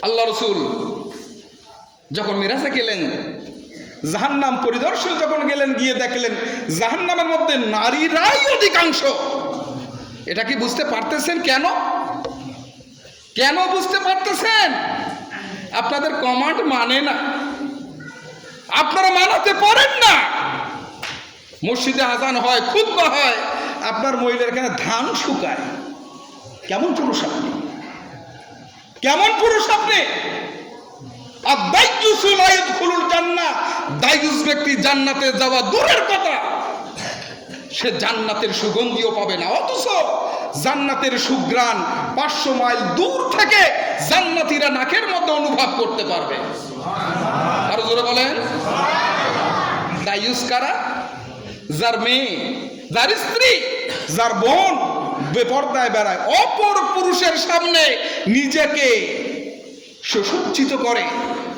আল্লাহ রসুল যখন মিরাজে গেলেন, জাহান্নাম পরিদর্শন যখন গেলেন, গিয়ে দেখলেন জাহান্নামের মধ্যে নারীরাই অধিকাংশ। এটা কি বুঝতে পারতেছেন? কেন কেন বুঝতে পারতেছেন? আপনাদের কমান্ড মানে না, আপনারা মানাতে পারেন না। মসজিদে আজান হয়, খুতবা হয়, আপনার মহিলার এখানে ধান শুকায়। কেমন পুরুষ আপনি? কেমন পুরুষ আপনি? আর দায়ুস লা ইয়াদখুলুল জান্নাহ, দায়ুস ব্যক্তি জান্নাতে যাওয়া দূরের কথা, সে জান্নাতের সুগন্ধিও পাবে না। অথচ জান্নাতের সুঘ্রাণ 500 মাইল দূর থেকে জান্নাতীরা নাকের মধ্যে অনুভব করতে পারবে। আরো জোরে বলেন। দায়ুস কারা? যার মেয়ে, যার স্ত্রী, যার বোন বেপরদায় বেড়ায়, অপর পুরুষের সামনে নিজেকে সুসজ্জিত করে,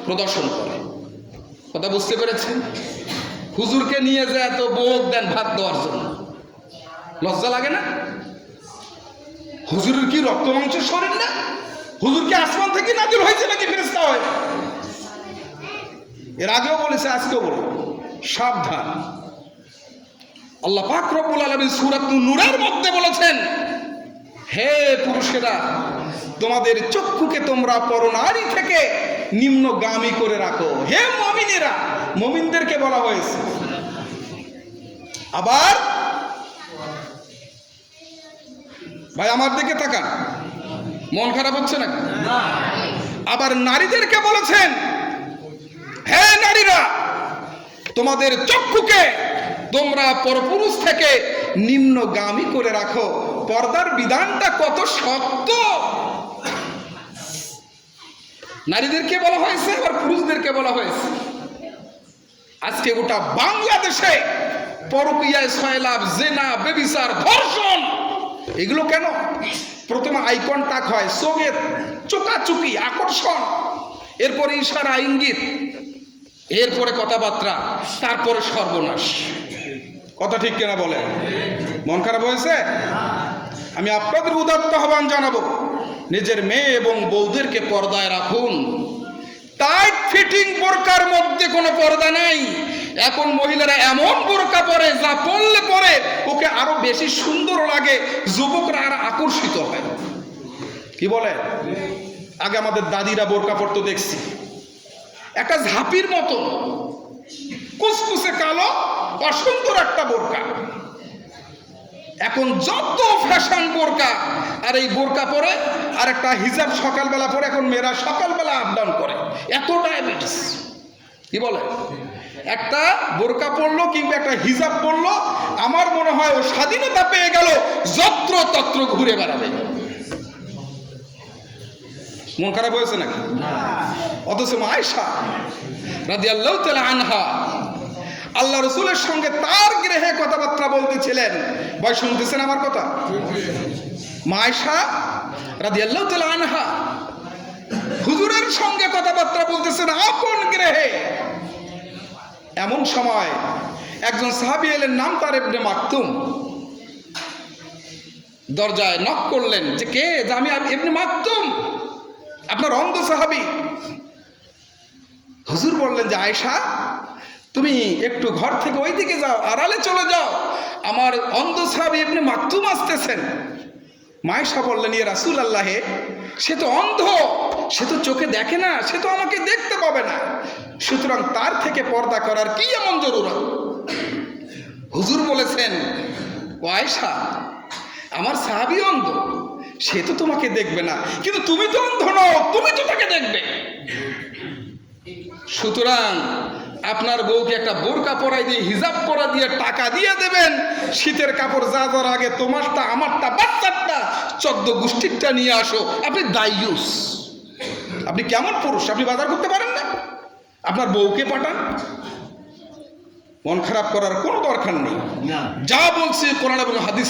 প্রদর্শন করে। কথা বুঝতে পেরেছেন? হুজুরকে নিয়ে যায় তো বোধ দেন ভাত দেওয়ার জন্য, লজ্জা লাগে না? হুজুরের কি রক্ত মাংসের শরীর না? হুজুর কি আসমান থেকে নাজিল হয়েছে নাকি ফেরেশতা হয়? এর আগেও বলেছে, আজকেও বলবো, সাবধান। আল্লাহ পাক রব্বুল আলামিন সূরা নূরের মধ্যে বলেছেন, হে পুরুষেরা, তোমাদের চক্ষুকে তোমরা পরনারী থেকে নিম্নগামী করে রাখো। হে মুমিনেরা, মুমিনদেরকে বলা হয়েছে। আবার ভাই আমার দিকে তাকান, মন খারাপ হচ্ছে নাকি? আবার নারীদেরকে বলেছেন, হে নারীরা, তোমাদের চক্ষুকে তোমরা পরপুরুষ থেকে নিম্নগামী করে রাখো। পর্দার বিধানটা কত শক্ত! নারীদেরকে বলা হয়েছে, আবার পুরুষদেরকে বলা হয়েছে। আজকে গোটা বাংলাদেশে পরকীয়ায় সয়লাভ, জেনা, বেবিচার, ধর্ষণ, এগুলো কেন? প্রথমে আই কন্টাক্ট হয়, চোখে চোকাচুকি, আকর্ষণ, এরপরে ইশারা, ইঙ্গিত, এরপরে কথাবার্তা, তারপরে সর্বনাশ। কথা ঠিক কিনা বলে? মন খারাপ হয়েছে? আমি আপনাদের উদাত্ত আহ্বান জানাবো, নিজের মেয়ে এবং বউদেরকে পর্দায় রাখুন। টাইট ফিটিং বোরকার মধ্যে কোনো পর্দা নাই। এখন মহিলারা এমন বোরকা পরে, যা পরলে পরে ওকে আরো বেশি সুন্দর লাগে, যুবকরা আর আকর্ষিত হয়। কি বলে? আগে আমাদের দাদিরা বোরকা পরতো, দেখছি একটা ঝাঁপির মতো কুচকুচে কালো অসুন্দর একটা বোরকা। এখন যত ফ্যাশন বোরকা, আর এই বোরকা পরে আর একটা হিজাব সকালবেলা পরে, এখন মেয়েরা সকালবেলা আপ ডাউন করে, এত ডায়াবেটিস। কি বলে? একটা বোরকা পরলো কিংবা একটা হিজাব পরলো, আমার মনে হয় ও স্বাধীনতা পেয়ে গেল, যত্র তত্র ঘুরে বেড়াবে। মন খারাপ হয়েছে নাকি? অথচ আয়েশা রাদিয়াল্লাহু তাআলা আনহা আল্লাহ রসুলের সঙ্গে তার গৃহে কথাবার্তা বলতেছিলেন। ভাই শুনতেছেন আমার কথা? আয়েশা রাদিয়াল্লাহু তাআলা আনহা হুজুরের সঙ্গে কথাবার্তা বলতেছেন আপন গৃহে। এমন সময় একজন সাহাবী এলেন, নাম তার ইবনে মাকতুম। দরজায় নক করলেন, যে কে? যে আমি ইবনে মাকতুম, আপনার অন্ধ সাহাবী। হুজুর বললেন যে, আয়েশা, তুমি একটু ঘর থেকে ওই দিকে যাও, আড়ালে চলে যাও, আমার অন্ধ সাহাবী ইবনে মাকতুম আসতেছেন। আয়েশা বললেন, ইয়া রাসূলুল্লাহ, সে তো অন্ধ, সে তো চোখে দেখে না, সে তো আমাকে দেখতে পাবে না, সুতরাং তার থেকে পর্দা করার কি এমন জরুরত? হুজুর বলেছেন, ও আয়েশা, আমার সাহাবী অন্ধ, সে তো তোমাকে দেখবে না, কিন্তু তুমি তো অন্ধ নও, তুমি তো তাকে দেখবে। সুতরাং আপনার বউকে একটা বোরকা পরাই দিয়ে, হিজাব পরা দিয়ে টাকা দিয়ে দেবেন, শীতের কাপড় যা যার আগে তোমারটা, আমারটা, বাচ্চারটা, 14 গোষ্ঠীরটা নিয়ে আসো। আপনি দায়ুস, আপনি কেমন পুরুষ? আপনি বাজার করতে পারেন না? আপনার বউকে পাঠান। মন খারাপ করার কোনো দরকার নেই। যা বলছি কোরআন এবং হাদিস